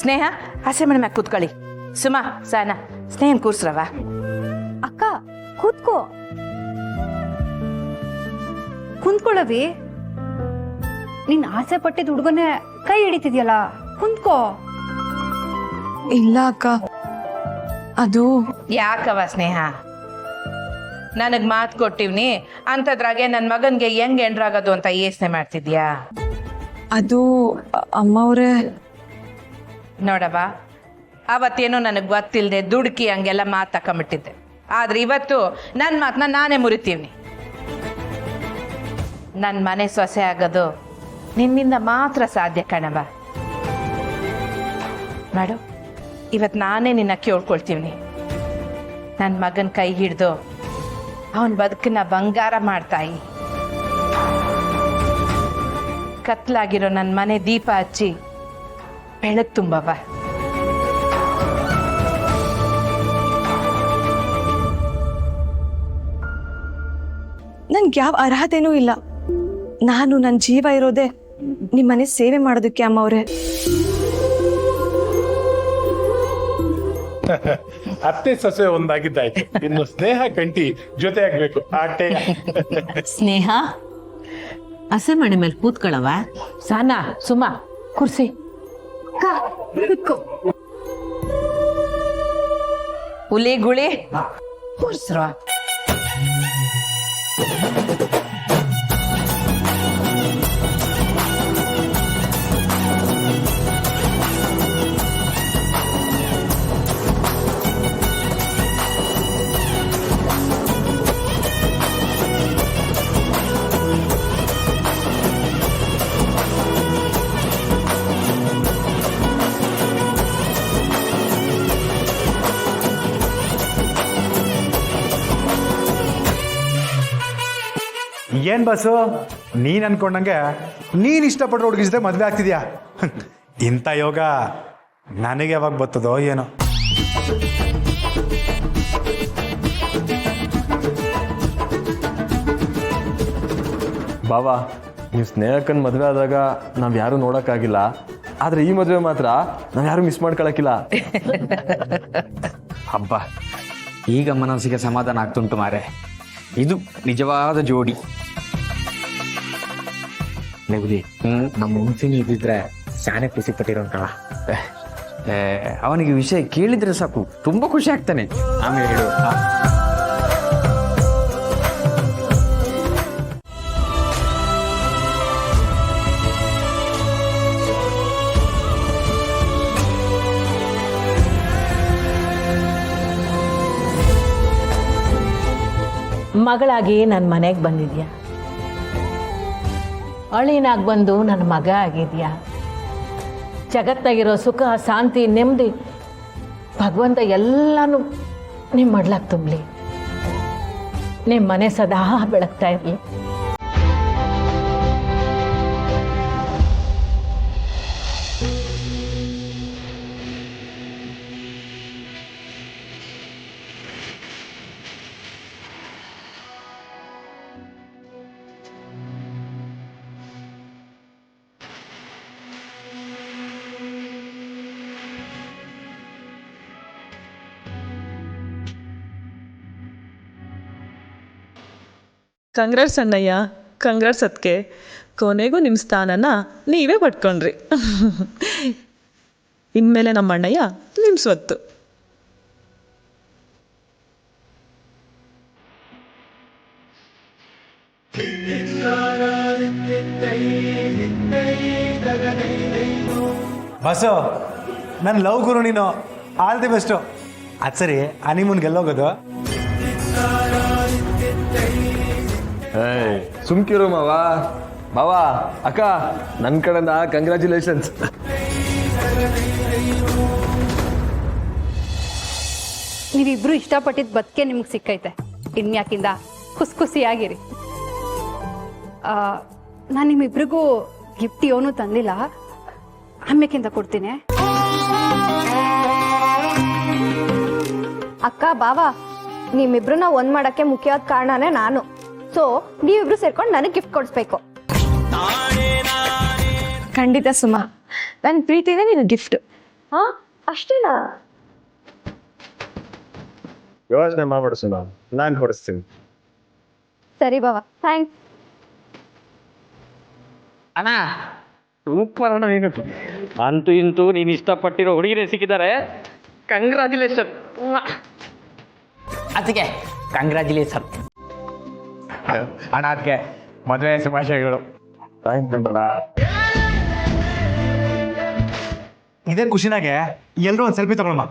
ಸ್ನೇಹ ಆಸೆ ಮನೆ ಮ್ಯಾಗ ಕೂತ್ಕೊಳ್ಳಿ. ಸುಮಾ ಸಾನ ಸ್ನೇಹನ್ ಕೂರ್ಸ್ರವ. ಅಕ್ಕ ಕೂತ್ಕೋ. ಕುಂತ್ಕೊಳ್ಳವಿ. ನೀನ್ ಆಸೆ ಪಟ್ಟಿದ ಹುಡುಗನೇ ಕೈ ಹಿಡಿತಿದ್ಯಲ್ಲ, ಕುಂತ್ಕೋ. ಇಲ್ಲ ಅಕ್ಕ, ಅದು ಯಾಕವ ಸ್ನೇಹ, ನನಗ್ ಮಾತು ಕೊಟ್ಟಿವ್ನಿ ಅಂತದ್ರಾಗೆ ನನ್ನ ಮಗನ್ಗೆ ಹೆಂಗ್ ಎಂಡ್ರಾಗೋದು ಅಂತ ಯೋಚನೆ ಮಾಡ್ತಿದ್ಯಾ? ಅದು ಅಮ್ಮವ್ರೆ. ನೋಡವ, ಅವತ್ತೇನೋ ನನಗೆ ಗೊತ್ತಿಲ್ಲದೆ ದುಡುಕಿ ಹಂಗೆಲ್ಲ ಮಾತು ತಕೊಂಬಿಟ್ಟಿದ್ದೆ. ಆದ್ರೆ ಇವತ್ತು ನನ್ನ ಮಾತನ್ನ ನಾನೇ ಮುರಿತೀವ್ನಿ. ನನ್ನ ಮನೆ ಸೊಸೆ ಆಗೋದು ನಿನ್ನಿಂದ ಮಾತ್ರ ಸಾಧ್ಯ ಕಣವ. ಮಾಡು, ಇವತ್ತು ನಾನೇ ನಿನ್ನ ಕೇಳ್ಕೊಳ್ತೀವ್ನಿ. ನನ್ನ ಮಗನ ಕೈ ಹಿಡ್ದು ಅವನ ಬದುಕನ್ನ ಬಂಗಾರ ಮಾಡ್ತಾಯಿ. ಕತ್ಲಾಗಿರೋ ನನ್ನ ಮನೆ ದೀಪ ಹಚ್ಚಿ ಬೆಳಕು ತುಂಬವ. ನನ್ಗೆ ಯಾವ ಅರ್ಹತೆನೂ ಇಲ್ಲ. ನಾನು ನನ್ನ ಜೀವ ಇರೋದೇ ನಿಮ್ಮನೆ ಸೇವೆ ಮಾಡೋದಕ್ಕೆ ಅಮ್ಮವ್ರೆ. ಅತ್ತೆ ಸೊಸೆ ಒಂದಾಗಿದ್ದಾಯ್ತು, ಇನ್ನು ಸ್ನೇಹ ಕಂಟಿ ಜೊತೆ ಆಗ್ಬೇಕು. ಆಟೆ ಸ್ನೇಹ ಹಸೆ ಮಣೆ ಮೇಲೆ ಕೂತ್ಕೊಳ್ಳವ. ಸಾನಾ ಸುಮಾ ಕುರ್ಸಿ. ಹುಲಿ ಗುಳಿ ಕೂರ್ಸ್ರ. ಏನ್ ಬಸ್ಸು, ನೀನ್ ಅನ್ಕೊಂಡಂಗೆ ನೀನ್ ಇಷ್ಟಪಟ್ಟರೆ ಹುಡುಗಿ ಜೊತೆ ಮದ್ವೆ ಆಗ್ತಿದ್ಯಾ? ಇಂಥ ಯೋಗ ನನಗೆ ಯಾವಾಗ ಬರ್ತದೋ ಏನೋ. ಬಾವಾ, ನೀವು ಸ್ನೇಹಕ್ಕನ್ ಮದುವೆ ಆದಾಗ ನಾವ್ ಯಾರು ನೋಡಕ್ಕಾಗಿಲ್ಲ, ಆದ್ರೆ ಈ ಮದುವೆ ಮಾತ್ರ ನಾವ್ ಯಾರು ಮಿಸ್ ಮಾಡ್ಕೊಳಕಿಲ್ಲ. ಹಬ್ಬ, ಈಗ ಮನಸ್ಸಿಗೆ ಸಮಾಧಾನ ಆಗ್ತುಂಟು ಮಾರೆ. ಇದು ನಿಜವಾದ ಜೋಡಿ. ನೆಗಡಿ ನಮ್ಮ ಮುಂಚಿನ ಇದ್ದಿದ್ರೆ ಶಾನೆ ಖುಷಿ ಪಟ್ಟಿರೋನ್ ಕಣ. ಅವನಿಗೆ ವಿಷಯ ಕೇಳಿದ್ರೆ ಸಾಕು ತುಂಬಾ ಖುಷಿ ಆಗ್ತಾನೆ. ಆಮೇಲೆ ಹೇಳು. ಮಗಳಾಗಿ ನನ್ನ ಮನೆಗೆ ಬಂದಿದ್ಯಾ, ಅಳಿನಾಗಿ ಬಂದು ನನ್ನ ಮಗ ಆಗಿದ್ಯಾ. ಜಗತ್ತಾಗಿರೋ ಸುಖ, ಶಾಂತಿ, ನೆಮ್ಮದಿ ಭಗವಂತ ಎಲ್ಲಾನು ನಿಮ್ಮ ಮಡ್ಲಾಗಿ ತುಂಬಲಿ. ನಿಮ್ಮ ಮನೆ ಸದಾ ಬೆಳಗ್ತಾ ಇರಲಿ. ಕಂಗ್ರಾಟ್ಸ್ ಅಣ್ಣಯ್ಯ, ಕಂಗ್ರಾಟ್ಸ್ ಅದಕ್ಕೆ. ಕೊನೆಗೂ ನಿಮ್ಮ ಸ್ಥಾನನ ನೀವೇ ಪಡ್ಕೊಂಡ್ರಿ. ಇನ್ಮೇಲೆ ನಮ್ಮ ಅಣ್ಣಯ್ಯ ನಿಮ್ಮ ಸ್ವತ್ತು. ಬಸ್ಸು, ನನ್ನ ಲವ್ ಗುರು ನೀನು. All the best. ಅದು ಸರಿ, ಹನಿಮೂನ್ ಗೆಲ್ಲೋಗೋದು? ಸುಮ್ಕಿರು ಮಾವ. ಮಾವ, ಅಕ್ಕ, ನನ್ನ ಕಡೆಯಿಂದ ಕಂಗ್ರ್ಯಾಚುಲೇಷನ್ಸ್. ನೀವಿಬ್ರು ಇಷ್ಟಪಟ್ಟಿದ್ ಬದುಕೆ ನಿಮ್ಗೆ ಸಿಕ್ಕೈತೆ. ಇನ್ಯಾಕಿಂದ ಖುಷಿಯಾಗಿರಿ. ನಾನು ನಿಮ್ಮಿಬ್ರಿಗೂ ಗಿಫ್ಟ್ ಏನೂ ತಂದಿಲ್ಲ, ಆಮೇಕಿಂದ ಕೊಡ್ತೀನಿ. ಅಕ್ಕ ಬಾವ, ನಿಮ್ಮಿಬ್ರನ್ನ ಒಂದ್ ಮಾಡಕ್ಕೆ ಮುಖ್ಯವಾದ ಕಾರಣನೇ ನಾನು. ಸೊ ನೀವಿಬ್ರು ಸೇರ್ಕೊಂಡು ನನಗೆ ಗಿಫ್ಟ್ ಕೊಡಿಸ್ಬೇಕು. ಖಂಡಿತ ಸುಮಾ, ನನ್ನ ಪ್ರೀತಿನೇ ನಿನ್ನ ಗಿಫ್ಟ್. ಹಾ ಅಷ್ಟೇನಾ? ಯೋಚನೆ ಮಾಡ್ಬಿಡ್ಸು ನಾನು ಹೊಡಿಸ್ತೀನಿ. ಸರಿ ಬಾವ, ಥ್ಯಾಂಕ್ಸ್. ಅಣ್ಣ ಸೂಪರ್ ಅಣ್ಣ ನೀನು. ಅಂತೂ ಇಂತೂ ನೀನು ಇಷ್ಟಪಟ್ಟಿರೋ ಹುಡುಗಿರೇ ಸಿಕ್ಕಿದ್ದಾರೆ. ಕಂಗ್ರ್ಯಾಚುಲೇಷನ್. ಅದಕ್ಕೆ ಕಂಗ್ರ್ಯಾಚುಲೇಷನ್ ಅಣ್ಣ ಅದಕ್ಕೆ ಮದುವೆ ಶುಭಾಶಯಗಳು. ಇದೇ ಖುಷಿನಾಗೆ ಎಲ್ಲರೂ ಒಂದು ಸೆಲ್ಫಿ ತಗೊಳ್ಳಮ್ಮ.